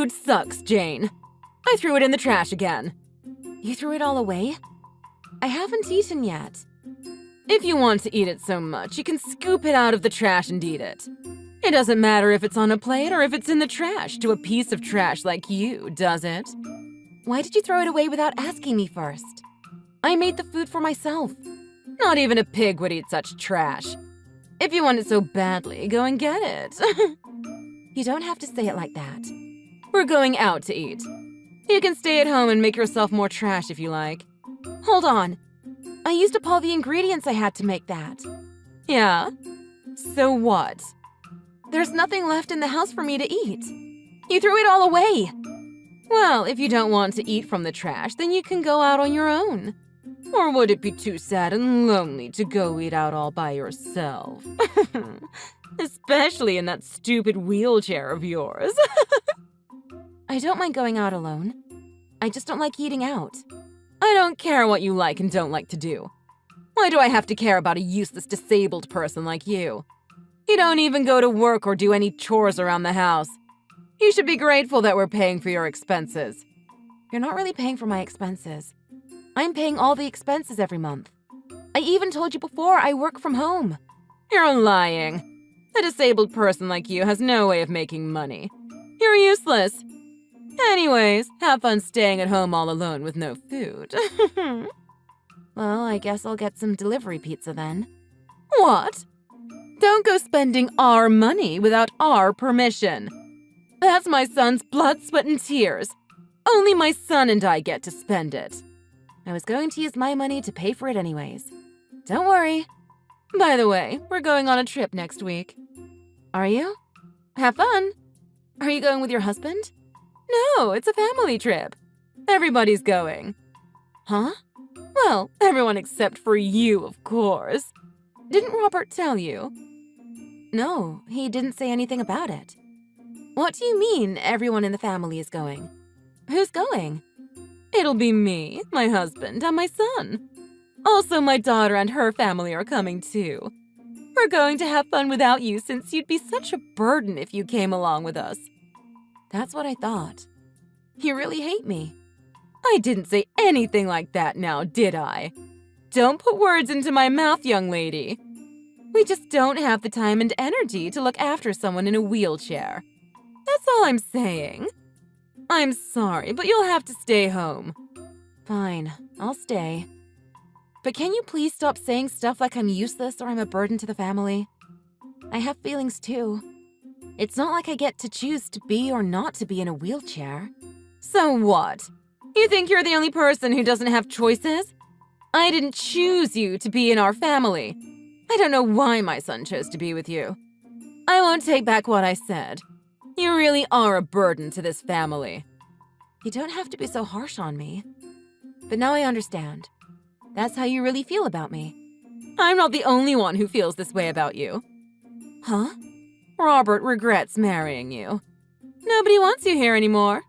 food sucks, Jane. I threw it in the trash again. You threw it all away? I haven't eaten yet. If you want to eat it so much, you can scoop it out of the trash and eat it. It doesn't matter if it's on a plate or if it's in the trash to a piece of trash like you, does it? Why did you throw it away without asking me first? I made the food for myself. Not even a pig would eat such trash. If you want it so badly, go and get it. You don't have to say it like that. We're going out to eat. You can stay at home and make yourself more trash if you like. Hold on. I used up all the ingredients I had to make that. Yeah? So what? There's nothing left in the house for me to eat. You threw it all away. Well, if you don't want to eat from the trash, then you can go out on your own. Or would it be too sad and lonely to go eat out all by yourself? Especially in that stupid wheelchair of yours. I don't mind going out alone. I just don't like eating out. I don't care what you like and don't like to do. Why do I have to care about a useless disabled person like you? You don't even go to work or do any chores around the house. You should be grateful that we're paying for your expenses. You're not really paying for my expenses. I'm paying all the expenses every month. I even told you before I work from home. You're lying. A disabled person like you has no way of making money. You're useless. Anyways, have fun staying at home all alone with no food. Well, I guess I'll get some delivery pizza then. What? Don't go spending our money without our permission. That's my son's blood, sweat, and tears. Only my son and I get to spend it. I was going to use my money to pay for it anyways. Don't worry. By the way, we're going on a trip next week. Are you? Have fun. Are you going with your husband? No, it's a family trip. Everybody's going. Huh? Well, everyone except for you, of course. Didn't Robert tell you? No, he didn't say anything about it. What do you mean everyone in the family is going? Who's going? It'll be me, my husband, and my son. Also, my daughter and her family are coming too. We're going to have fun without you since you'd be such a burden if you came along with us. That's what I thought. You really hate me. I didn't say anything like that now, did I? Don't put words into my mouth, young lady. We just don't have the time and energy to look after someone in a wheelchair. That's all I'm saying. I'm sorry, but you'll have to stay home. Fine, I'll stay. But can you please stop saying stuff like I'm useless or I'm a burden to the family? I have feelings too. It's not like I get to choose to be or not to be in a wheelchair. So what? You think you're the only person who doesn't have choices? I didn't choose you to be in our family. I don't know why my son chose to be with you. I won't take back what I said. You really are a burden to this family. You don't have to be so harsh on me. But now I understand. That's how you really feel about me. I'm not the only one who feels this way about you. Huh? Robert regrets marrying you. Nobody wants you here anymore.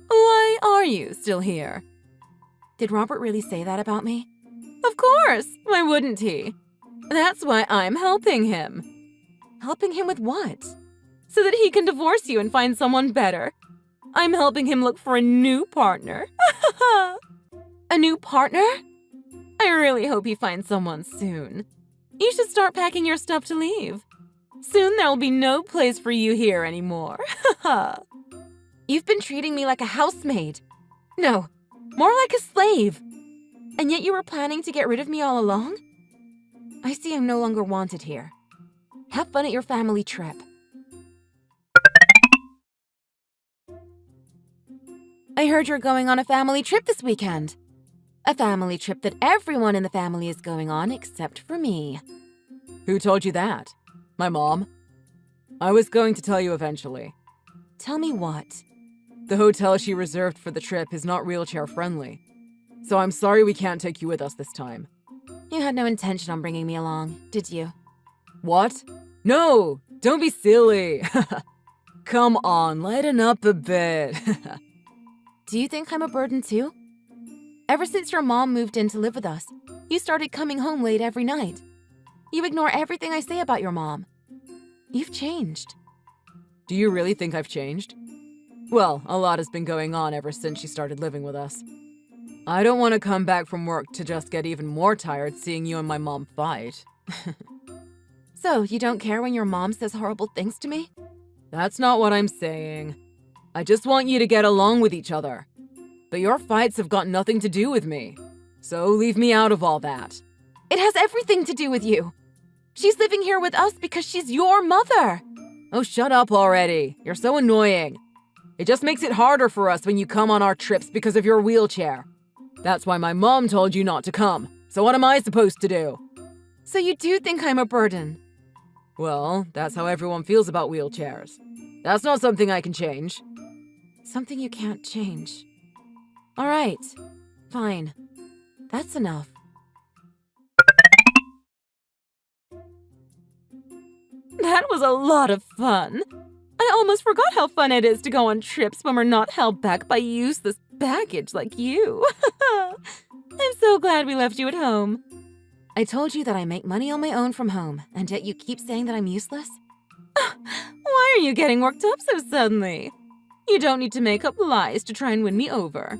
Why are you still here? Did Robert really say that about me? Of course! Why wouldn't he? That's why I'm helping him. Helping him with what? So that he can divorce you and find someone better. I'm helping him look for a new partner. A new partner? I really hope he finds someone soon. You should start packing your stuff to leave. Soon there'll be no place for you here anymore. You've been treating me like a housemaid. No, more like a slave. And yet you were planning to get rid of me all along? I see I'm no longer wanted here. Have fun at your family trip. I heard you're going on a family trip this weekend. A family trip that everyone in the family is going on except for me. Who told you that? My mom? I was going to tell you eventually. Tell me what? The hotel she reserved for the trip is not wheelchair friendly. So I'm sorry we can't take you with us this time. You had no intention on bringing me along, did you? What? No! Don't be silly! Come on, lighten up a bit. Do you think I'm a burden too? Ever since your mom moved in to live with us, you started coming home late every night. You ignore everything I say about your mom. You've changed. Do you really think I've changed? Well, a lot has been going on ever since she started living with us. I don't want to come back from work to just get even more tired seeing you and my mom fight. So, you don't care when your mom says horrible things to me? That's not what I'm saying. I just want you to get along with each other. But your fights have got nothing to do with me. So leave me out of all that. It has everything to do with you. She's living here with us because she's your mother. Oh, shut up already. You're so annoying. It just makes it harder for us when you come on our trips because of your wheelchair. That's why my mom told you not to come. So what am I supposed to do? So you do think I'm a burden? Well, that's how everyone feels about wheelchairs. That's not something I can change. Something you can't change. All right, fine. That's enough. That was a lot of fun. I almost forgot how fun it is to go on trips when we're not held back by useless baggage like you. I'm so glad we left you at home. I told you that I make money on my own from home, and yet you keep saying that I'm useless? Why are you getting worked up so suddenly? You don't need to make up lies to try and win me over.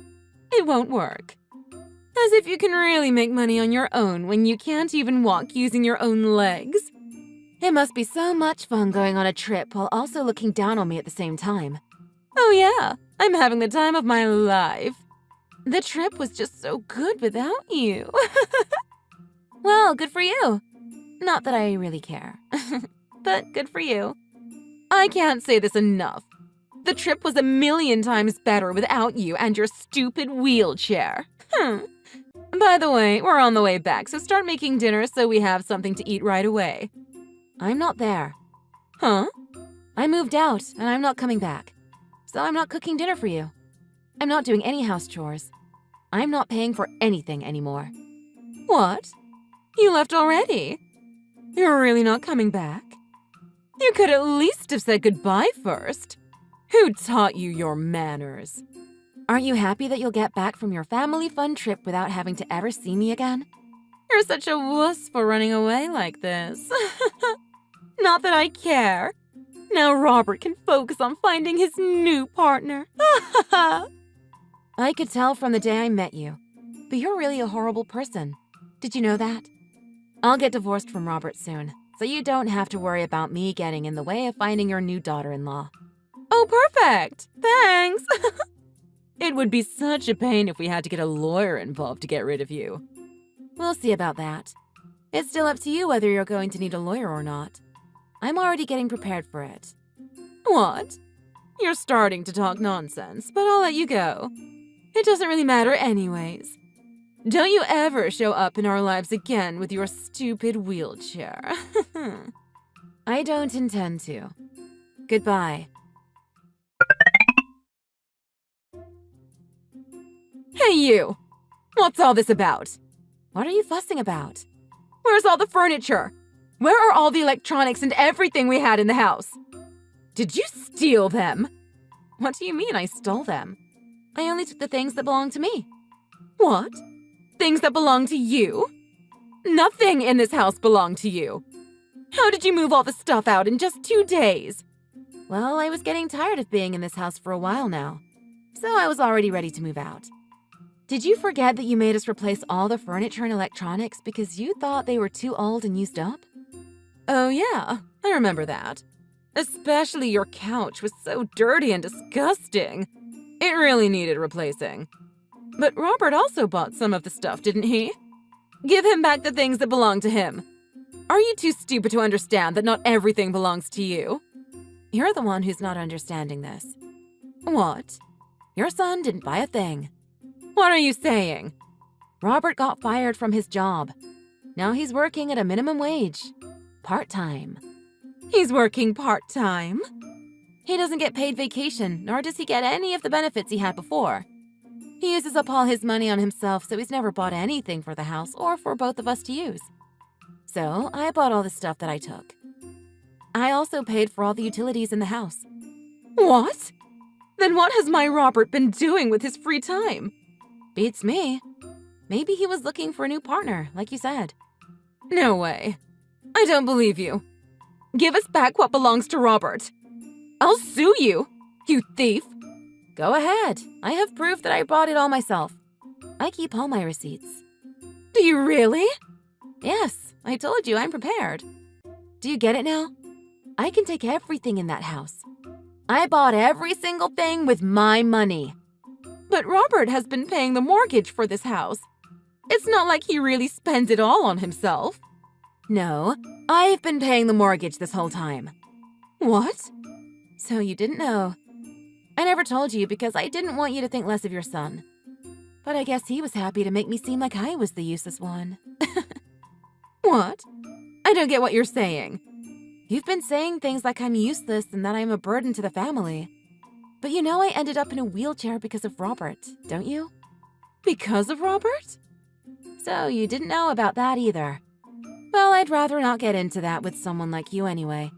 It won't work. As if you can really make money on your own when you can't even walk using your own legs. It must be so much fun going on a trip while also looking down on me at the same time. Oh yeah, I'm having the time of my life. The trip was just so good without you. Well, good for you. Not that I really care, but good for you. I can't say this enough. The trip was 1,000,000 times better without you and your stupid wheelchair. By the way, we're on the way back, so start making dinner so we have something to eat right away. I'm not there. Huh? I moved out, and I'm not coming back. So I'm not cooking dinner for you. I'm not doing any house chores. I'm not paying for anything anymore. What? You left already? You're really not coming back? You could at least have said goodbye first. Who taught you your manners? Aren't you happy that you'll get back from your family fun trip without having to ever see me again? You're such a wuss for running away like this. Not that I care. Now Robert can focus on finding his new partner. I could tell from the day I met you, but you're really a horrible person. Did you know that? I'll get divorced from Robert soon, so you don't have to worry about me getting in the way of finding your new daughter-in-law. Oh, perfect! Thanks! It would be such a pain if we had to get a lawyer involved to get rid of you. We'll see about that. It's still up to you whether you're going to need a lawyer or not. I'm already getting prepared for it. What? You're starting to talk nonsense, but I'll let you go. It doesn't really matter anyways. Don't you ever show up in our lives again with your stupid wheelchair. I don't intend to. Goodbye. Hey, you! What's all this about? What are you fussing about? Where's all the furniture? Where are all the electronics and everything we had in the house? Did you steal them? What do you mean I stole them? I only took the things that belong to me. What? Things that belong to you? Nothing in this house belonged to you. How did you move all the stuff out in just 2 days? Well, I was getting tired of being in this house for a while now, so I was already ready to move out. Did you forget that you made us replace all the furniture and electronics because you thought they were too old and used up? Oh yeah, I remember that. Especially your couch was so dirty and disgusting. It really needed replacing. But Robert also bought some of the stuff, didn't he? Give him back the things that belong to him. Are you too stupid to understand that not everything belongs to you? You're the one who's not understanding this. What? Your son didn't buy a thing. What are you saying? Robert got fired from his job. Now he's working at a minimum wage. Part-time. He's working part-time? He doesn't get paid vacation, nor does he get any of the benefits he had before. He uses up all his money on himself, so he's never bought anything for the house or for both of us to use. So I bought all the stuff that I took. I also paid for all the utilities in the house. What? Then what has my Robert been doing with his free time? Beats me. Maybe he was looking for a new partner, like you said. No way. I don't believe you. Give us back what belongs to Robert. I'll sue you, you thief. Go ahead. I have proof that I bought it all myself. I keep all my receipts. Do you really? Yes, I told you I'm prepared. Do you get it now? I can take everything in that house. I bought every single thing with my money. But Robert has been paying the mortgage for this house. It's not like he really spends it all on himself. No, I've been paying the mortgage this whole time. What? So you didn't know. I never told you because I didn't want you to think less of your son. But I guess he was happy to make me seem like I was the useless one. What? I don't get what you're saying. You've been saying things like I'm useless and that I'm a burden to the family. But you know I ended up in a wheelchair because of Robert, don't you? Because of Robert? So you didn't know about that either. Well, I'd rather not get into that with someone like you anyway.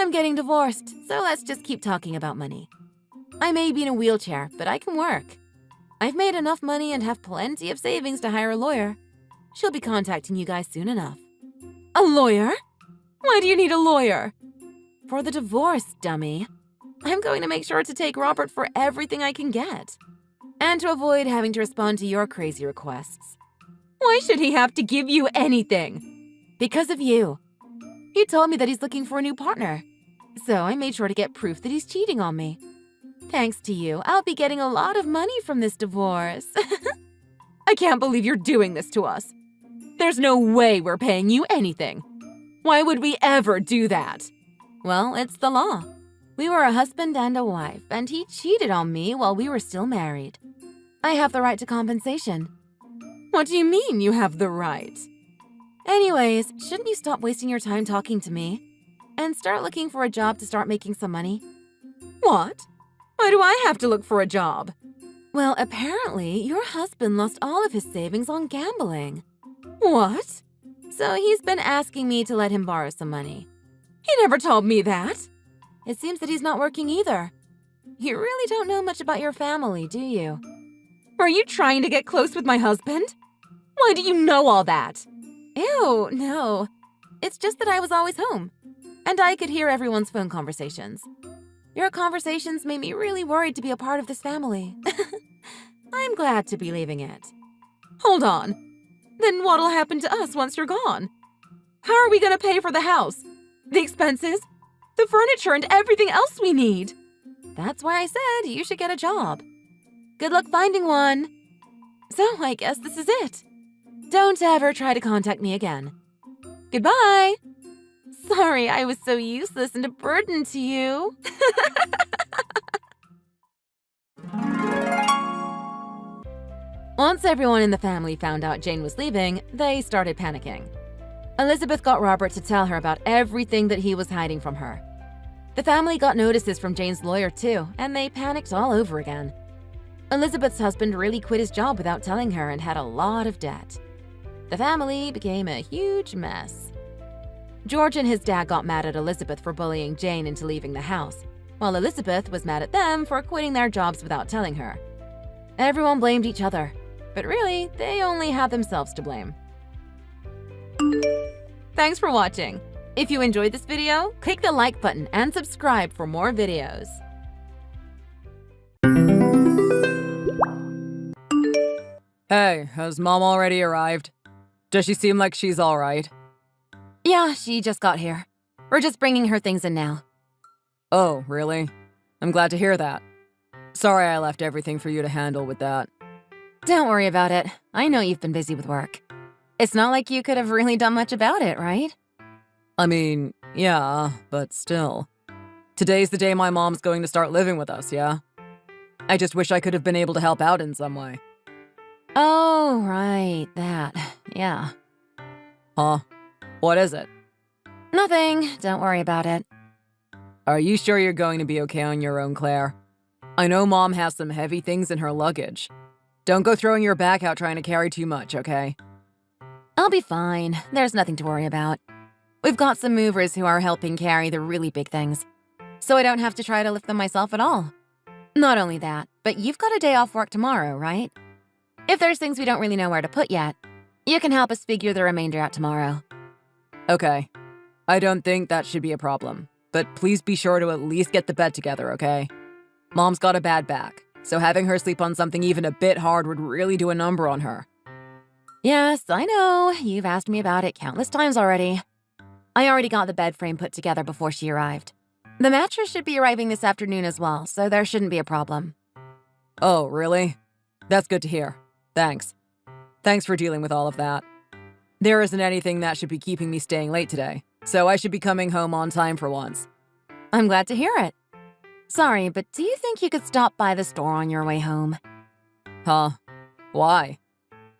I'm getting divorced, so let's just keep talking about money. I may be in a wheelchair, but I can work. I've made enough money and have plenty of savings to hire a lawyer. She'll be contacting you guys soon enough. A lawyer? Why do you need a lawyer? For the divorce, dummy. I'm going to make sure to take Robert for everything I can get. And to avoid having to respond to your crazy requests. Why should he have to give you anything? Because of you. He told me that he's looking for a new partner. So I made sure to get proof that he's cheating on me. Thanks to you, I'll be getting a lot of money from this divorce. I can't believe you're doing this to us. There's no way we're paying you anything. Why would we ever do that? Well, it's the law. We were a husband and a wife, and he cheated on me while we were still married. I have the right to compensation. What do you mean you have the right? Anyways, shouldn't you stop wasting your time talking to me? And start looking for a job to start making some money? What? Why do I have to look for a job? Well, apparently, your husband lost all of his savings on gambling. What? So he's been asking me to let him borrow some money. He never told me that. It seems that he's not working either. You really don't know much about your family, do you? Are you trying to get close with my husband? Why do you know all that? Ew, no. It's just that I was always home, and I could hear everyone's phone conversations. Your conversations made me really worried to be a part of this family. I'm glad to be leaving it. Hold on. Then what'll happen to us once you're gone? How are we gonna pay for the house? The expenses? The furniture and everything else we need? That's why I said you should get a job. Good luck finding one. So I guess this is it. Don't ever try to contact me again. Goodbye. Sorry I was so useless and a burden to you. Once everyone in the family found out Jane was leaving, they started panicking. Elizabeth got Robert to tell her about everything that he was hiding from her. The family got notices from Jane's lawyer too, and they panicked all over again. Elizabeth's husband really quit his job without telling her and had a lot of debt. The family became a huge mess. George and his dad got mad at Elizabeth for bullying Jane into leaving the house, while Elizabeth was mad at them for quitting their jobs without telling her. Everyone blamed each other, but really, they only had themselves to blame. Thanks for watching. If you enjoyed this video, click the like button and subscribe for more videos. Hey, has Mom already arrived? Does she seem like she's all right? Yeah, she just got here. We're just bringing her things in now. Oh, really? I'm glad to hear that. Sorry I left everything for you to handle with that. Don't worry about it. I know you've been busy with work. It's not like you could have really done much about it, right? I mean, yeah, but still. Today's the day my mom's going to start living with us, yeah? I just wish I could have been able to help out in some way. Oh, right, that. Yeah. Huh? What is it? Nothing. Don't worry about it. Are you sure you're going to be okay on your own, Claire? I know Mom has some heavy things in her luggage. Don't go throwing your back out trying to carry too much, okay? I'll be fine. There's nothing to worry about. We've got some movers who are helping carry the really big things, so I don't have to try to lift them myself at all. Not only that, but you've got a day off work tomorrow, right? If there's things we don't really know where to put yet, you can help us figure the remainder out tomorrow. Okay. I don't think that should be a problem, but please be sure to at least get the bed together, okay? Mom's got a bad back, so having her sleep on something even a bit hard would really do a number on her. Yes, I know. You've asked me about it countless times already. I already got the bed frame put together before she arrived. The mattress should be arriving this afternoon as well, so there shouldn't be a problem. Oh, really? That's good to hear. Thanks. Thanks for dealing with all of that. There isn't anything that should be keeping me staying late today, so I should be coming home on time for once. I'm glad to hear it. Sorry, but do you think you could stop by the store on your way home? Huh? Why?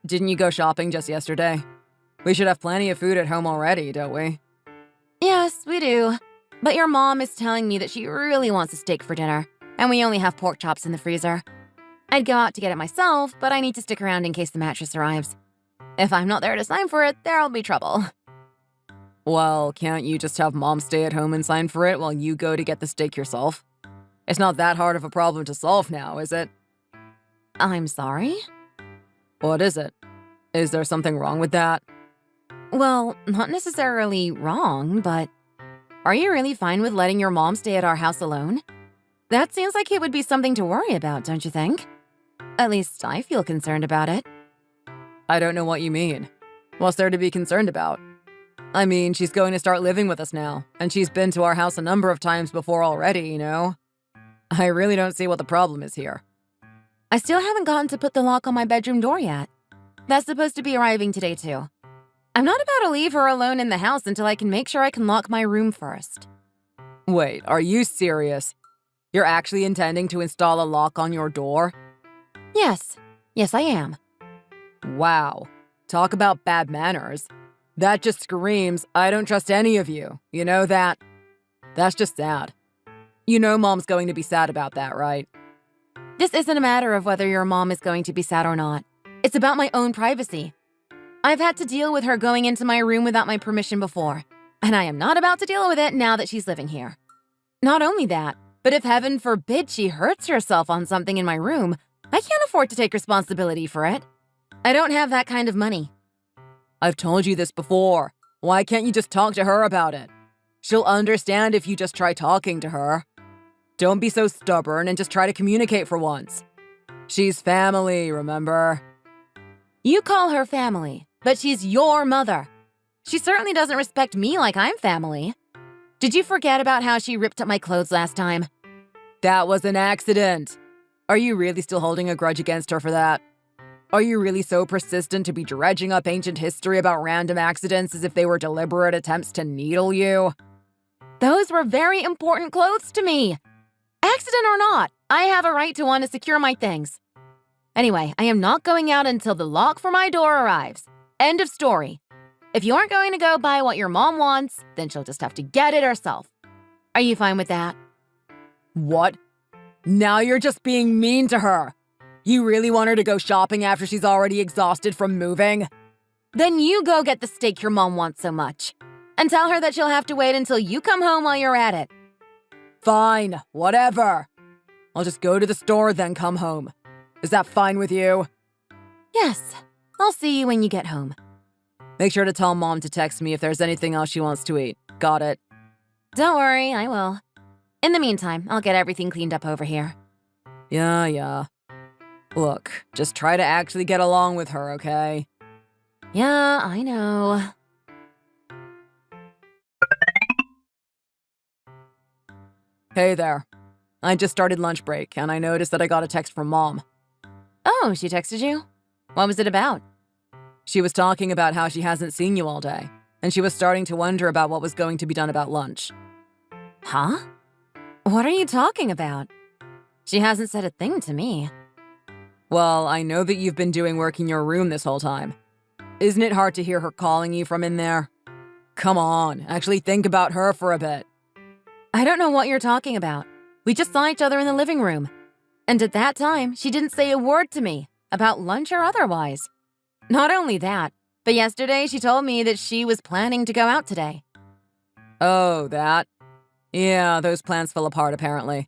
Didn't you go shopping just yesterday? We should have plenty of food at home already, don't we? Yes, we do. But your mom is telling me that she really wants a steak for dinner, and we only have pork chops in the freezer. I'd go out to get it myself, but I need to stick around in case the mattress arrives. If I'm not there to sign for it, there'll be trouble. Well, can't you just have Mom stay at home and sign for it while you go to get the steak yourself? It's not that hard of a problem to solve now, is it? I'm sorry? What is it? Is there something wrong with that? Well, not necessarily wrong, but are you really fine with letting your mom stay at our house alone? That seems like it would be something to worry about, don't you think? At least I feel concerned about it. I don't know what you mean. What's there to be concerned about? I mean, she's going to start living with us now, and she's been to our house a number of times before already, you know? I really don't see what the problem is here. I still haven't gotten to put the lock on my bedroom door yet. That's supposed to be arriving today, too. I'm not about to leave her alone in the house until I can make sure I can lock my room first. Wait, are you serious? You're actually intending to install a lock on your door? Yes. Yes, I am. Wow. Talk about bad manners. That just screams, I don't trust any of you. You know that? That's just sad. You know Mom's going to be sad about that, right? This isn't a matter of whether your mom is going to be sad or not. It's about my own privacy. I've had to deal with her going into my room without my permission before, and I am not about to deal with it now that she's living here. Not only that, but if heaven forbid she hurts herself on something in my room, I can't afford to take responsibility for it. I don't have that kind of money. I've told you this before. Why can't you just talk to her about it? She'll understand if you just try talking to her. Don't be so stubborn and just try to communicate for once. She's family, remember? You call her family, but she's your mother. She certainly doesn't respect me like I'm family. Did you forget about how she ripped up my clothes last time? That was an accident. Are you really still holding a grudge against her for that? Are you really so persistent to be dredging up ancient history about random accidents as if they were deliberate attempts to needle you? Those were very important clothes to me. Accident or not, I have a right to want to secure my things. Anyway, I am not going out until the lock for my door arrives. End of story. If you aren't going to go buy what your mom wants, then she'll just have to get it herself. Are you fine with that? What? Now you're just being mean to her. You really want her to go shopping after she's already exhausted from moving? Then you go get the steak your mom wants so much. And tell her that she'll have to wait until you come home while you're at it. Fine, whatever. I'll just go to the store, then come home. Is that fine with you? Yes, I'll see you when you get home. Make sure to tell Mom to text me if there's anything else she wants to eat. Got it? Don't worry, I will. In the meantime, I'll get everything cleaned up over here. Yeah. Look, just try to actually get along with her, okay? Yeah, I know. Hey there. I just started lunch break, and I noticed that I got a text from Mom. Oh, she texted you? What was it about? She was talking about how she hasn't seen you all day, and she was starting to wonder about what was going to be done about lunch. Huh? What are you talking about? She hasn't said a thing to me. Well, I know that you've been doing work in your room this whole time. Isn't it hard to hear her calling you from in there? Come on, actually think about her for a bit. I don't know what you're talking about. We just saw each other in the living room. And at that time, she didn't say a word to me, about lunch or otherwise. Not only that, but yesterday she told me that she was planning to go out today. Oh, that? Yeah, those plans fell apart apparently.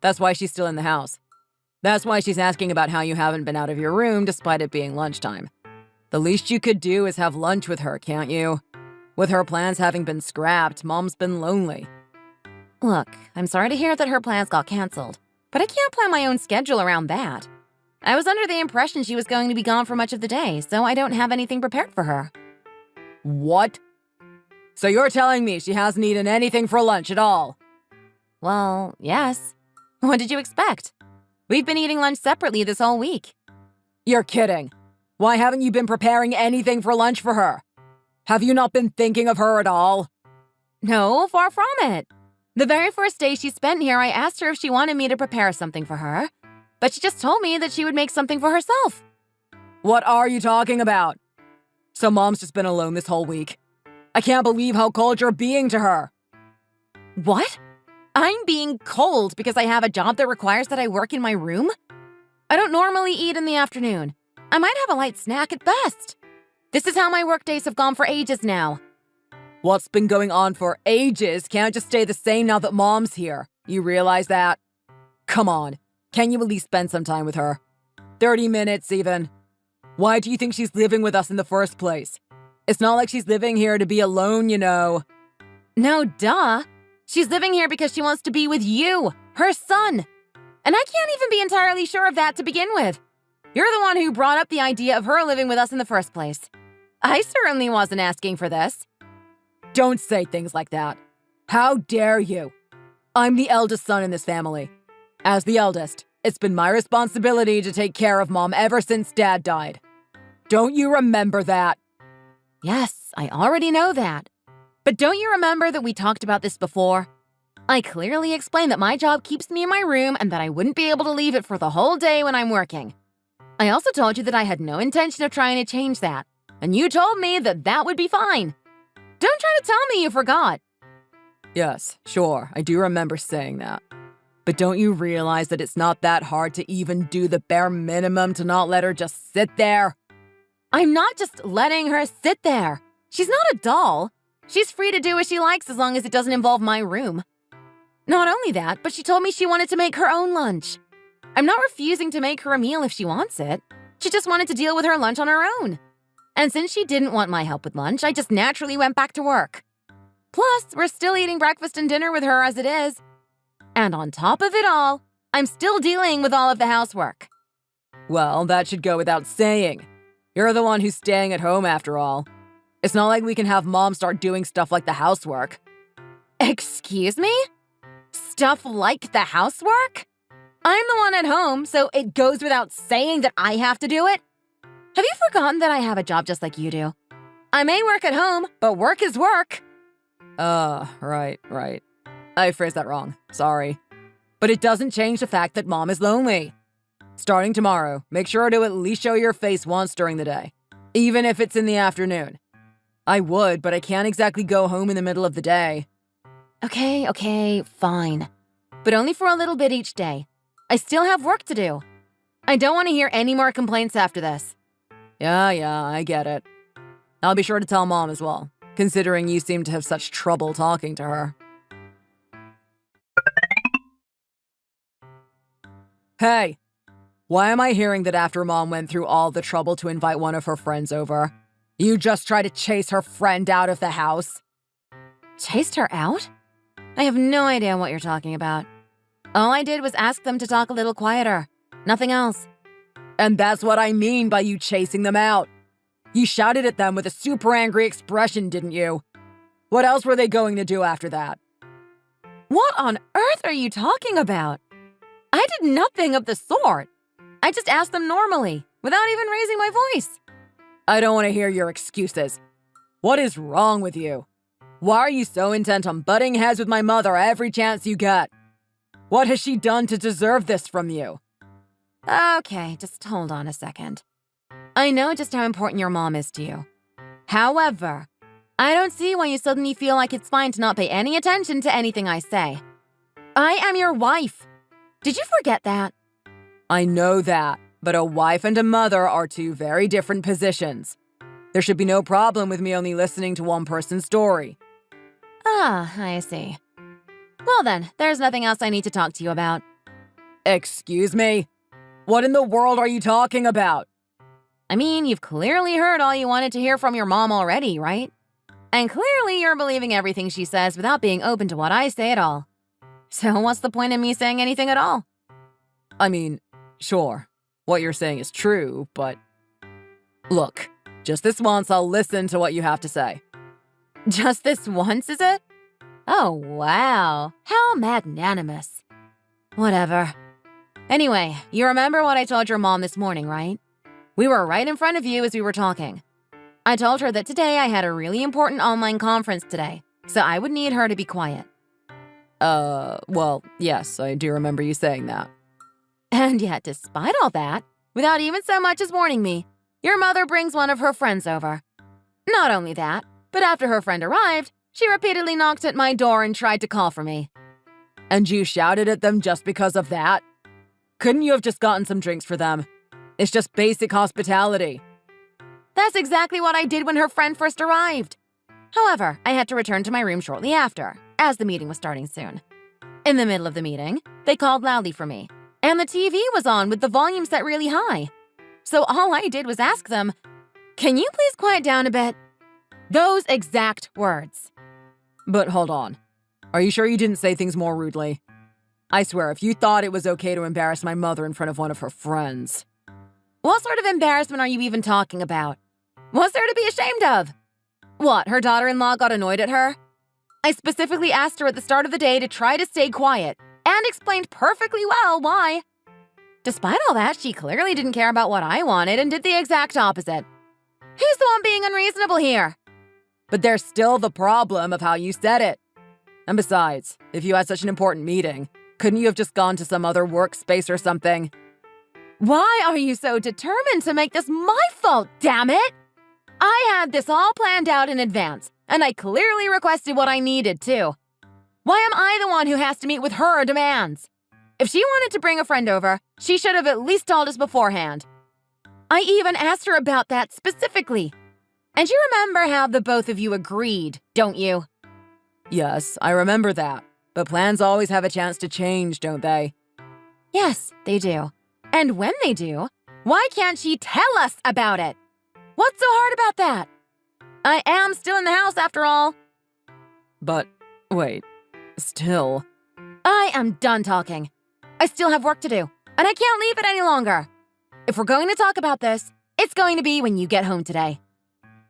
That's why she's still in the house. That's why she's asking about how you haven't been out of your room despite it being lunchtime. The least you could do is have lunch with her, can't you? With her plans having been scrapped, Mom's been lonely. Look, I'm sorry to hear that her plans got canceled. But I can't plan my own schedule around that. I was under the impression she was going to be gone for much of the day, so I don't have anything prepared for her. What? So you're telling me she hasn't eaten anything for lunch at all? Well, yes. What did you expect? We've been eating lunch separately this whole week. You're kidding. Why haven't you been preparing anything for lunch for her? Have you not been thinking of her at all? No, far from it. The very first day she spent here, I asked her if she wanted me to prepare something for her, but she just told me that she would make something for herself. What are you talking about? So Mom's just been alone this whole week. I can't believe how cold you're being to her. What? I'm being cold because I have a job that requires that I work in my room? I don't normally eat in the afternoon. I might have a light snack at best. This is how my workdays have gone for ages now. What's been going on for ages can't just stay the same now that Mom's here. You realize that? Come on, can you at least spend some time with her? 30 minutes even. Why do you think she's living with us in the first place? It's not like she's living here to be alone, you know. No, duh. She's living here because she wants to be with you, her son. And I can't even be entirely sure of that to begin with. You're the one who brought up the idea of her living with us in the first place. I certainly wasn't asking for this. Don't say things like that. How dare you? I'm the eldest son in this family. As the eldest, it's been my responsibility to take care of Mom ever since Dad died. Don't you remember that? Yes, I already know that. But don't you remember that we talked about this before? I clearly explained that my job keeps me in my room and that I wouldn't be able to leave it for the whole day when I'm working. I also told you that I had no intention of trying to change that, and you told me that that would be fine. Don't try to tell me you forgot. Yes, sure, I do remember saying that. But don't you realize that it's not that hard to even do the bare minimum to not let her just sit there? I'm not just letting her sit there. She's not a doll. She's free to do as she likes as long as it doesn't involve my room. Not only that, but she told me she wanted to make her own lunch. I'm not refusing to make her a meal if she wants it. She just wanted to deal with her lunch on her own. And since she didn't want my help with lunch, I just naturally went back to work. Plus, we're still eating breakfast and dinner with her as it is. And on top of it all, I'm still dealing with all of the housework. Well, that should go without saying. You're the one who's staying at home after all. It's not like we can have Mom start doing stuff like the housework. Excuse me? Stuff like the housework? I'm the one at home, so it goes without saying that I have to do it? Have you forgotten that I have a job just like you do? I may work at home, but work is work. Right. I phrased that wrong. Sorry. But it doesn't change the fact that Mom is lonely. Starting tomorrow, make sure to at least show your face once during the day, even if it's in the afternoon. I would, but I can't exactly go home in the middle of the day. Okay, fine. But only for a little bit each day. I still have work to do. I don't want to hear any more complaints after this. Yeah, I get it. I'll be sure to tell Mom as well, considering you seem to have such trouble talking to her. Hey, why am I hearing that after Mom went through all the trouble to invite one of her friends over, you just tried to chase her friend out of the house? Chased her out? I have no idea what you're talking about. All I did was ask them to talk a little quieter. Nothing else. And that's what I mean by you chasing them out. You shouted at them with a super angry expression, didn't you? What else were they going to do after that? What on earth are you talking about? I did nothing of the sort. I just asked them normally, without even raising my voice. I don't want to hear your excuses. What is wrong with you? Why are you so intent on butting heads with my mother every chance you get? What has she done to deserve this from you? Okay, just hold on a second. I know just how important your mom is to you. However, I don't see why you suddenly feel like it's fine to not pay any attention to anything I say. I am your wife. Did you forget that? I know that, but a wife and a mother are two very different positions. There should be no problem with me only listening to one person's story. Ah, I see. Well then, there's nothing else I need to talk to you about. Excuse me? What in the world are you talking about? I mean, you've clearly heard all you wanted to hear from your mom already, right? And clearly you're believing everything she says without being open to what I say at all. So what's the point in me saying anything at all? I mean, sure, what you're saying is true, but... Look, just this once I'll listen to what you have to say. Just this once, is it? Oh, wow. How magnanimous. Whatever. Anyway, you remember what I told your mom this morning, right? We were right in front of you as we were talking. I told her that today I had a really important online conference today, so I would need her to be quiet. Well, yes, I do remember you saying that. And yet, despite all that, without even so much as warning me, your mother brings one of her friends over. Not only that, but after her friend arrived, she repeatedly knocked at my door and tried to call for me. And you shouted at them just because of that? Couldn't you have just gotten some drinks for them? It's just basic hospitality. That's exactly what I did when her friend first arrived. However, I had to return to my room shortly after, as the meeting was starting soon. In the middle of the meeting, they called loudly for me, and the TV was on with the volume set really high. So all I did was ask them, "Can you please quiet down a bit?" Those exact words. But hold on. Are you sure you didn't say things more rudely? I swear, if you thought it was okay to embarrass my mother in front of one of her friends... What sort of embarrassment are you even talking about? What's there to be ashamed of? What, her daughter-in-law got annoyed at her? I specifically asked her at the start of the day to try to stay quiet, and explained perfectly well why. Despite all that, she clearly didn't care about what I wanted and did the exact opposite. Who's the one being unreasonable here? But there's still the problem of how you said it. And besides, if you had such an important meeting, couldn't you have just gone to some other workspace or something? Why are you so determined to make this my fault, damn it? I had this all planned out in advance, and I clearly requested what I needed, too. Why am I the one who has to meet with her demands? If she wanted to bring a friend over, she should have at least told us beforehand. I even asked her about that specifically. And you remember how the both of you agreed, don't you? Yes, I remember that. But plans always have a chance to change, don't they? Yes, they do. And when they do, why can't she tell us about it? What's so hard about that? I am still in the house after all. But, wait, still... I am done talking. I still have work to do, and I can't leave it any longer. If we're going to talk about this, it's going to be when you get home today.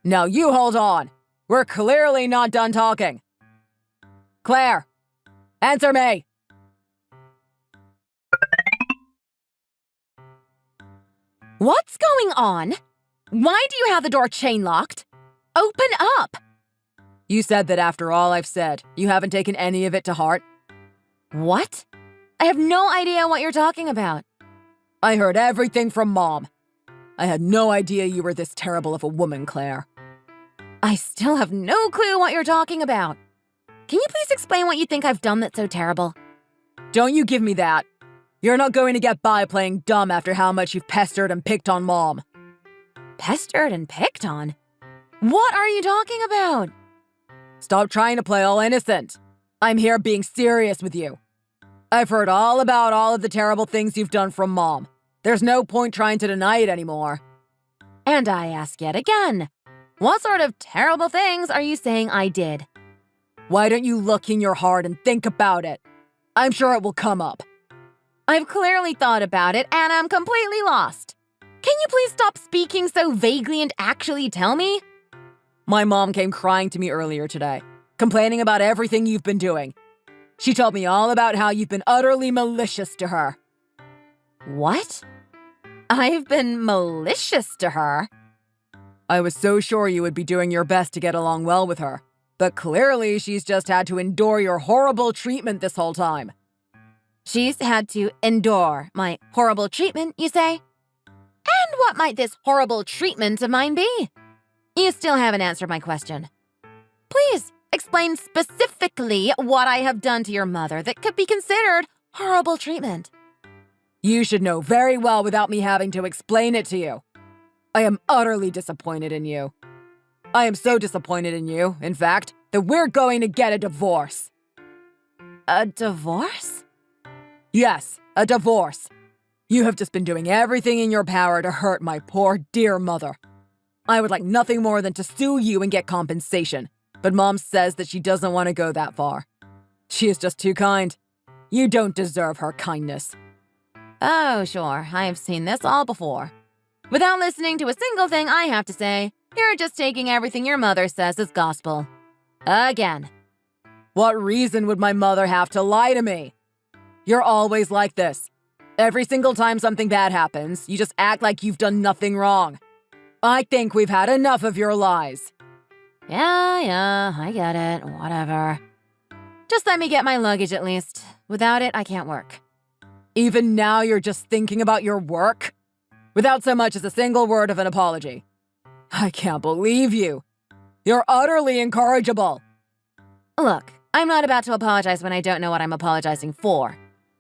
Now you hold on. We're clearly not done talking. Claire, answer me. What's going on? Why do you have the door chain locked? Open up! You said that after all I've said, you haven't taken any of it to heart. What? I have no idea what you're talking about. I heard everything from Mom. I had no idea you were this terrible of a woman, Claire. I still have no clue what you're talking about. Can you please explain what you think I've done that's so terrible? Don't you give me that. You're not going to get by playing dumb after how much you've pestered and picked on Mom. Pestered and picked on? What are you talking about? Stop trying to play all innocent. I'm here being serious with you. I've heard all about all of the terrible things you've done from Mom. There's no point trying to deny it anymore. And I ask yet again, what sort of terrible things are you saying I did? Why don't you look in your heart and think about it? I'm sure it will come up. I've clearly thought about it, and I'm completely lost. Can you please stop speaking so vaguely and actually tell me? My mom came crying to me earlier today, complaining about everything you've been doing. She told me all about how you've been utterly malicious to her. What? I've been malicious to her? I was so sure you would be doing your best to get along well with her, but clearly she's just had to endure your horrible treatment this whole time. She's had to endure my horrible treatment, you say? And what might this horrible treatment of mine be? You still haven't answered my question. Please explain specifically what I have done to your mother that could be considered horrible treatment. You should know very well without me having to explain it to you. I am utterly disappointed in you. I am so disappointed in you, in fact, that we're going to get a divorce. A divorce? Yes, a divorce. You have just been doing everything in your power to hurt my poor, dear mother. I would like nothing more than to sue you and get compensation, but Mom says that she doesn't want to go that far. She is just too kind. You don't deserve her kindness. Oh, sure, I have seen this all before. Without listening to a single thing I have to say, you're just taking everything your mother says as gospel. Again. What reason would my mother have to lie to me? You're always like this. Every single time something bad happens, you just act like you've done nothing wrong. I think we've had enough of your lies. Yeah, I get it. Whatever. Just let me get my luggage at least. Without it, I can't work. Even now you're just thinking about your work? Without so much as a single word of an apology. I can't believe you. You're utterly incorrigible. Look, I'm not about to apologize when I don't know what I'm apologizing for.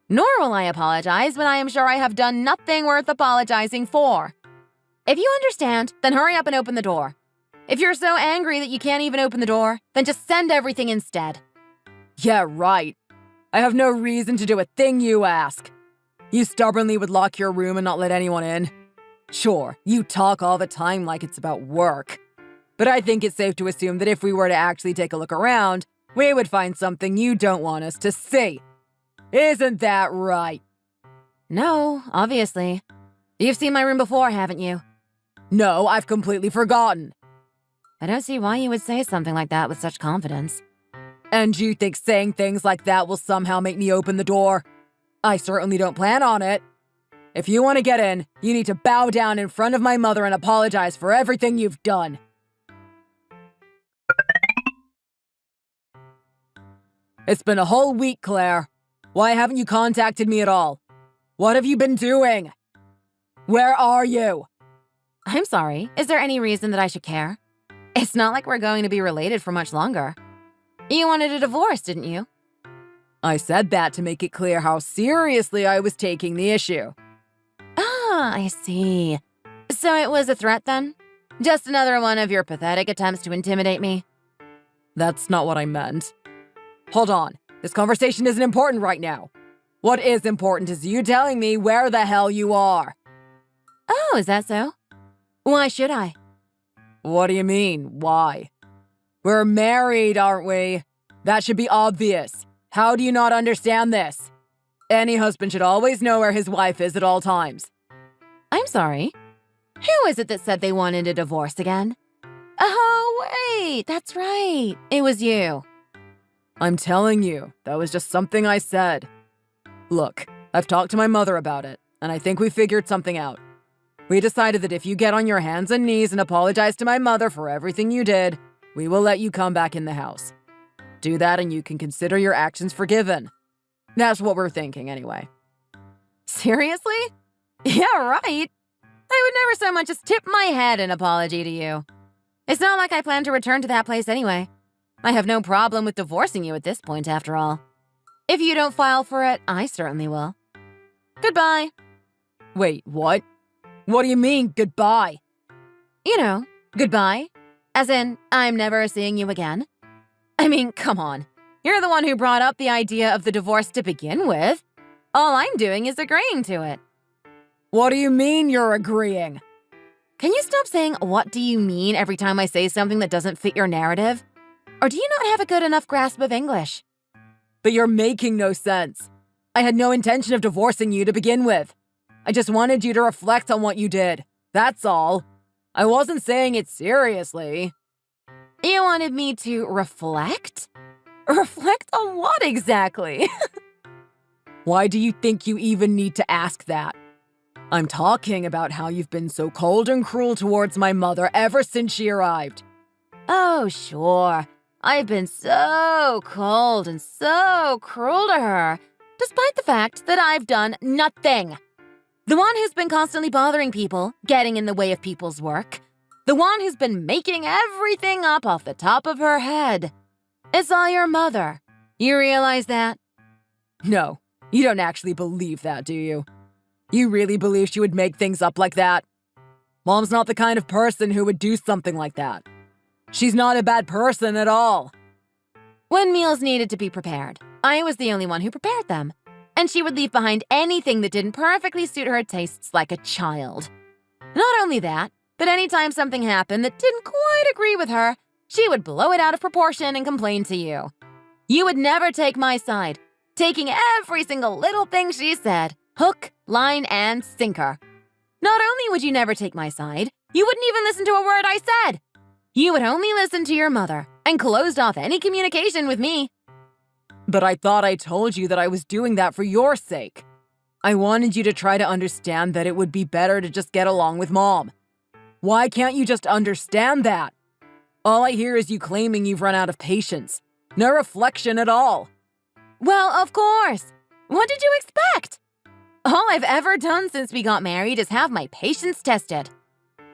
Nor will I apologize when I am sure I have done nothing worth apologizing for. If you understand, then hurry up and open the door. If you're so angry that you can't even open the door, then just send everything instead. Yeah, right. I have no reason to do a thing you ask. You stubbornly would lock your room and not let anyone in. Sure, you talk all the time like it's about work. But I think it's safe to assume that if we were to actually take a look around, we would find something you don't want us to see. Isn't that right? No, obviously. You've seen my room before, haven't you? No, I've completely forgotten. I don't see why you would say something like that with such confidence. And you think saying things like that will somehow make me open the door? I certainly don't plan on it. If you want to get in, you need to bow down in front of my mother and apologize for everything you've done. It's been a whole week, Claire. Why haven't you contacted me at all? What have you been doing? Where are you? I'm sorry. Is there any reason that I should care? It's not like we're going to be related for much longer. You wanted a divorce, didn't you? I said that to make it clear how seriously I was taking the issue. Ah, I see. So it was a threat then? Just another one of your pathetic attempts to intimidate me? That's not what I meant. Hold on. This conversation isn't important right now. What is important is you telling me where the hell you are. Oh, is that so? Why should I? What do you mean, why? We're married, aren't we? That should be obvious. How do you not understand this? Any husband should always know where his wife is at all times. I'm sorry. Who is it that said they wanted a divorce again? Oh, wait, that's right. It was you. I'm telling you, that was just something I said. Look, I've talked to my mother about it, and I think we figured something out. We decided that if you get on your hands and knees and apologize to my mother for everything you did, we will let you come back in the house. Do that and you can consider your actions forgiven. That's what we're thinking anyway. Seriously? Yeah, right. I would never so much as tip my head in apology to you. It's not like I plan to return to that place anyway. I have no problem with divorcing you at this point, after all. If you don't file for it, I certainly will. Goodbye. Wait, what? What do you mean, goodbye? You know, goodbye. As in, I'm never seeing you again. I mean, come on. You're the one who brought up the idea of the divorce to begin with. All I'm doing is agreeing to it. What do you mean you're agreeing? Can you stop saying, "What do you mean?" every time I say something that doesn't fit your narrative? Or do you not have a good enough grasp of English? But you're making no sense. I had no intention of divorcing you to begin with. I just wanted you to reflect on what you did. That's all. I wasn't saying it seriously. You wanted me to reflect? Reflect on what exactly? Why do you think you even need to ask that? I'm talking about how you've been so cold and cruel towards my mother ever since she arrived. Oh, sure. I've been so cold and so cruel to her, despite the fact that I've done nothing. The one who's been constantly bothering people, getting in the way of people's work. The one who's been making everything up off the top of her head. It's all your mother. You realize that? No, you don't actually believe that, do you? You really believe she would make things up like that? Mom's not the kind of person who would do something like that. She's not a bad person at all. When meals needed to be prepared, I was the only one who prepared them. And she would leave behind anything that didn't perfectly suit her tastes like a child. Not only that, but anytime something happened that didn't quite agree with her, she would blow it out of proportion and complain to you. You would never take my side, taking every single little thing she said Hook, line, and sinker. Not only would you never take my side, you wouldn't even listen to a word I said. You would only listen to your mother and closed off any communication with me. But I thought I told you that I was doing that for your sake. I wanted you to try to understand that it would be better to just get along with Mom. Why can't you just understand that? All I hear is you claiming you've run out of patience. No reflection at all. Well, of course. What did you expect? All I've ever done since we got married is have my patience tested.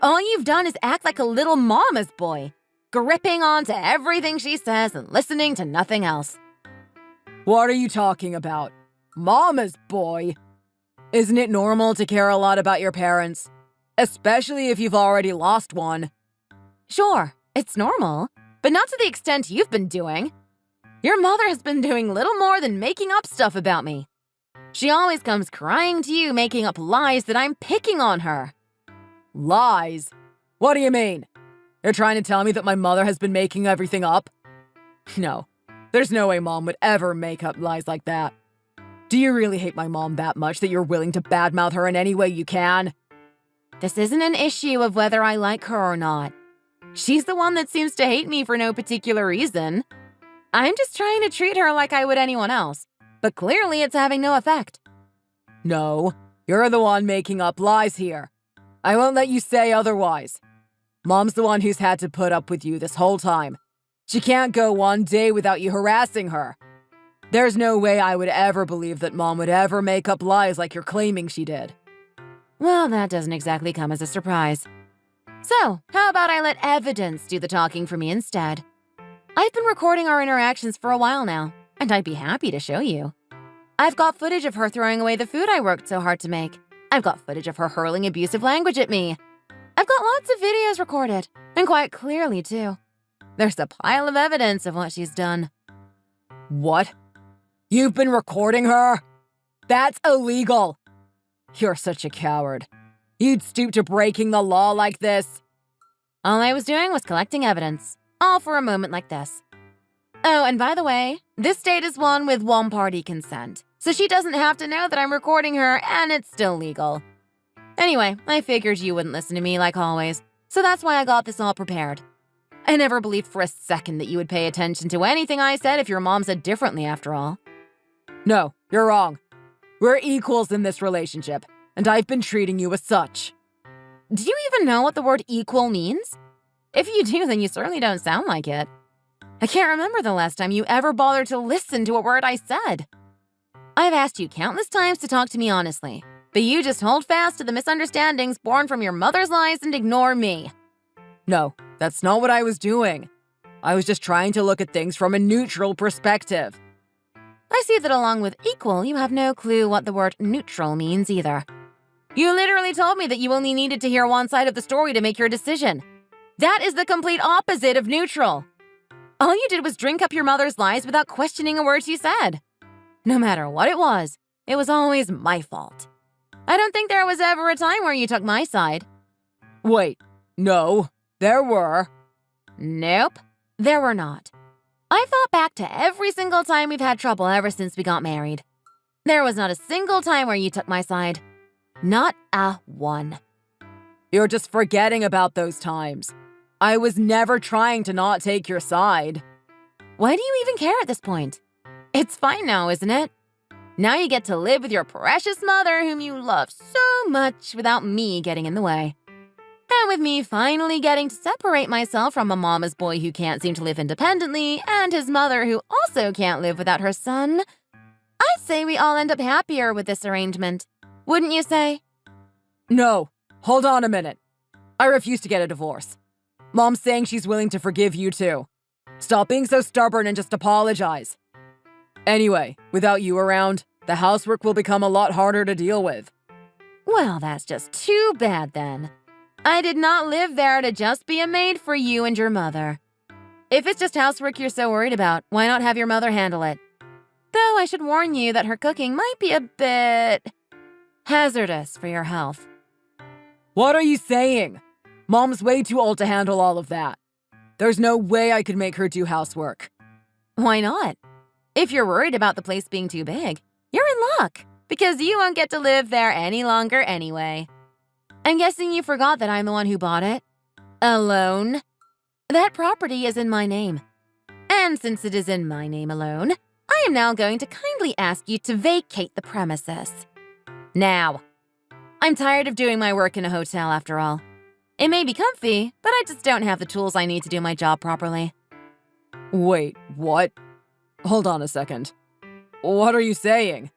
All you've done is act like a little mama's boy, gripping onto everything she says and listening to nothing else. What are you talking about? Mama's boy? Isn't it normal to care a lot about your parents? Especially if you've already lost one. Sure, it's normal, but not to the extent you've been doing. Your mother has been doing little more than making up stuff about me. She always comes crying to you, making up lies that I'm picking on her. Lies? What do you mean? You're trying to tell me that my mother has been making everything up? No, there's no way Mom would ever make up lies like that. Do you really hate my mom that much that you're willing to badmouth her in any way you can? This isn't an issue of whether I like her or not. She's the one that seems to hate me for no particular reason. I'm just trying to treat her like I would anyone else, but clearly it's having no effect. No, you're the one making up lies here. I won't let you say otherwise. Mom's the one who's had to put up with you this whole time. She can't go one day without you harassing her. There's no way I would ever believe that Mom would ever make up lies like you're claiming she did. Well, that doesn't exactly come as a surprise. So, how about I let evidence do the talking for me instead? I've been recording our interactions for a while now, and I'd be happy to show you. I've got footage of her throwing away the food I worked so hard to make. I've got footage of her hurling abusive language at me. I've got lots of videos recorded, and quite clearly, too. There's a pile of evidence of what she's done. What? You've been recording her? That's illegal. You're such a coward. You'd stoop to breaking the law like this. All I was doing was collecting evidence, all for a moment like this. Oh, and by the way, this date is one with one-party consent, so she doesn't have to know that I'm recording her and it's still legal. Anyway, I figured you wouldn't listen to me like always, so that's why I got this all prepared. I never believed for a second that you would pay attention to anything I said if your mom said differently after all. No, you're wrong. We're equals in this relationship, and I've been treating you as such. Do you even know what the word equal means? If you do, then you certainly don't sound like it. I can't remember the last time you ever bothered to listen to a word I said. I've asked you countless times to talk to me honestly, but you just hold fast to the misunderstandings born from your mother's lies and ignore me. No, that's not what I was doing. I was just trying to look at things from a neutral perspective. I see that along with equal, you have no clue what the word neutral means either. You literally told me that you only needed to hear one side of the story to make your decision. That is the complete opposite of neutral. All you did was drink up your mother's lies without questioning a word she said. No matter what it was always my fault. I don't think there was ever a time where you took my side. Wait, no, there were. Nope, there were not. I thought back to every single time we've had trouble ever since we got married. There was not a single time where you took my side. Not a one. You're just forgetting about those times. I was never trying to not take your side. Why do you even care at this point? It's fine now, isn't it? Now you get to live with your precious mother whom you love so much without me getting in the way. And with me finally getting to separate myself from a mama's boy who can't seem to live independently and his mother who also can't live without her son, I'd say we all end up happier with this arrangement. Wouldn't you say? No, hold on a minute. I refuse to get a divorce. Mom's saying she's willing to forgive you too. Stop being so stubborn and just apologize. Anyway, without you around, the housework will become a lot harder to deal with. Well, that's just too bad then. I did not live there to just be a maid for you and your mother. If it's just housework you're so worried about, why not have your mother handle it? Though I should warn you that her cooking might be a bit hazardous for your health. What are you saying? Mom's way too old to handle all of that. There's no way I could make her do housework. Why not? If you're worried about the place being too big, you're in luck. because you won't get to live there any longer anyway. I'm guessing you forgot that I'm the one who bought it. Alone. That property is in my name. And since it is in my name alone, I am now going to kindly ask you to vacate the premises. Now. I'm tired of doing my work in a hotel after all. It may be comfy, but I just don't have the tools I need to do my job properly. Wait, what? Hold on a second. What are you saying?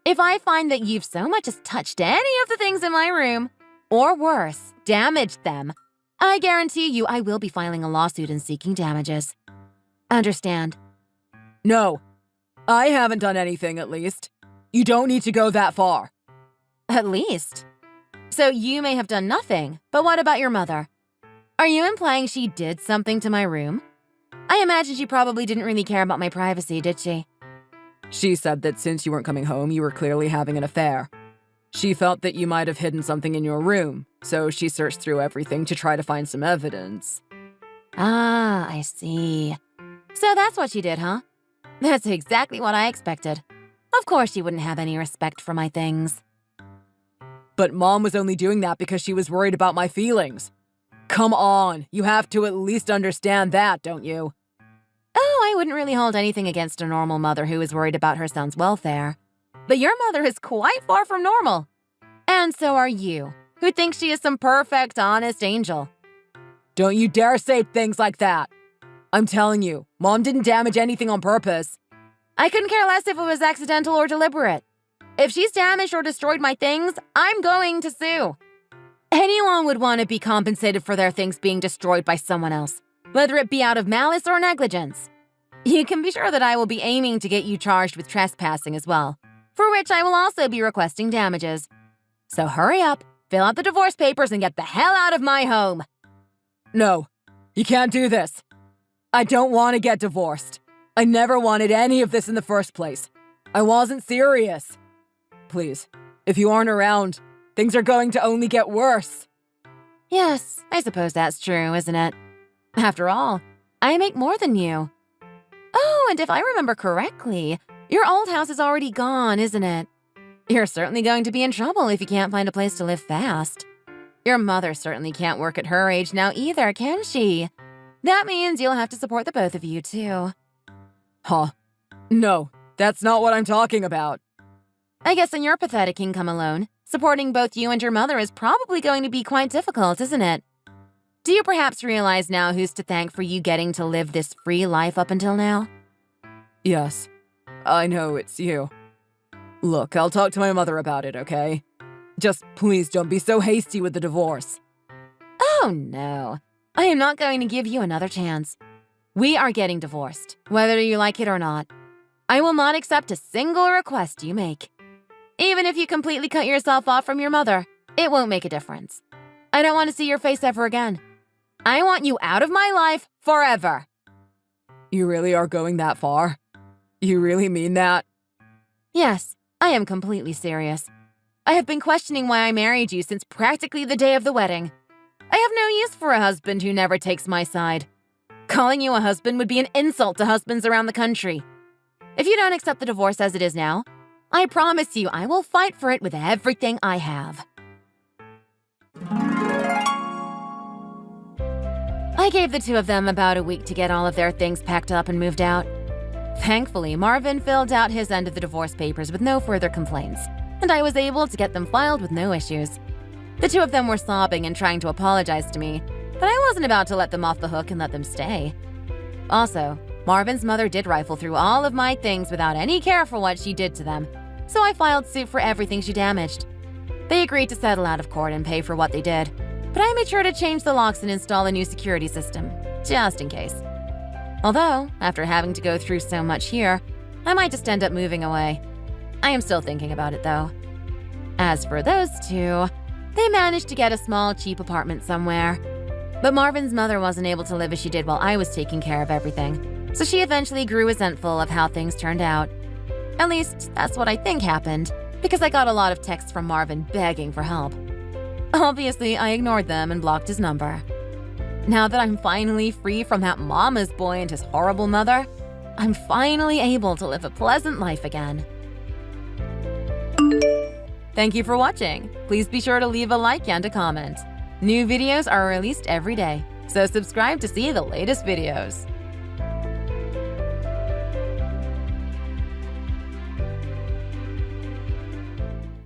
If I find that you've so much as touched any of the things in my room, or worse, damaged them, I guarantee you I will be filing a lawsuit and seeking damages. Understand? No. I haven't done anything, at least. You don't need to go that far. At least. So you may have done nothing, but what about your mother? Are you implying she did something to my room? I imagine she probably didn't really care about my privacy, did she? She said that since you weren't coming home, you were clearly having an affair. She felt that you might have hidden something in your room, so she searched through everything to try to find some evidence. Ah, I see. So that's what she did, huh? That's exactly what I expected. Of course she wouldn't have any respect for my things. But Mom was only doing that because she was worried about my feelings. Come on, you have to at least understand that, don't you? Oh, I wouldn't really hold anything against a normal mother who is worried about her son's welfare. But your mother is quite far from normal. And so are you, who thinks she is some perfect, honest angel. Don't you dare say things like that. I'm telling you, Mom didn't damage anything on purpose. I couldn't care less if it was accidental or deliberate. If she's damaged or destroyed my things, I'm going to sue. Anyone would want to be compensated for their things being destroyed by someone else, whether it be out of malice or negligence. You can be sure that I will be aiming to get you charged with trespassing as well, for which I will also be requesting damages. So hurry up, fill out the divorce papers, and get the hell out of my home. No, you can't do this. I don't want to get divorced. I never wanted any of this in the first place. I wasn't serious. Please, if you aren't around, things are going to only get worse. Yes, I suppose that's true, isn't it? After all, I make more than you. Oh, and if I remember correctly, your old house is already gone, isn't it? You're certainly going to be in trouble if you can't find a place to live fast. Your mother certainly can't work at her age now either, can she? That means you'll have to support the both of you, too. Huh. No, that's not what I'm talking about. I guess in your pathetic income alone, supporting both you and your mother is probably going to be quite difficult, isn't it? Do you perhaps realize now who's to thank for you getting to live this free life up until now? Yes, I know it's you. Look, I'll talk to my mother about it, okay? Just please don't be so hasty with the divorce. Oh, no. I am not going to give you another chance. We are getting divorced, whether you like it or not. I will not accept a single request you make. Even if you completely cut yourself off from your mother, it won't make a difference. I don't want to see your face ever again. I want you out of my life forever. You really are going that far? You really mean that? Yes, I am completely serious. I have been questioning why I married you since practically the day of the wedding. I have no use for a husband who never takes my side. Calling you a husband would be an insult to husbands around the country. If you don't accept the divorce as it is now, I promise you I will fight for it with everything I have. I gave the two of them about a week to get all of their things packed up and moved out. Thankfully, Marvin filled out his end of the divorce papers with no further complaints, and I was able to get them filed with no issues. The two of them were sobbing and trying to apologize to me, but I wasn't about to let them off the hook and let them stay. Also, Marvin's mother did rifle through all of my things without any care for what she did to them, so I filed suit for everything she damaged. They agreed to settle out of court and pay for what they did, but I made sure to change the locks and install a new security system, just in case. Although, after having to go through so much here, I might just end up moving away. I am still thinking about it, though. As for those two, they managed to get a small, cheap apartment somewhere. But Marvin's mother wasn't able to live as she did while I was taking care of everything, so she eventually grew resentful of how things turned out. At least, that's what I think happened, because I got a lot of texts from Marvin begging for help. Obviously, I ignored them and blocked his number. Now that I'm finally free from that mama's boy and his horrible mother, I'm finally able to live a pleasant life again. Thank you for watching. Please be sure to leave a like and a comment. New videos are released every day, so subscribe to see the latest videos.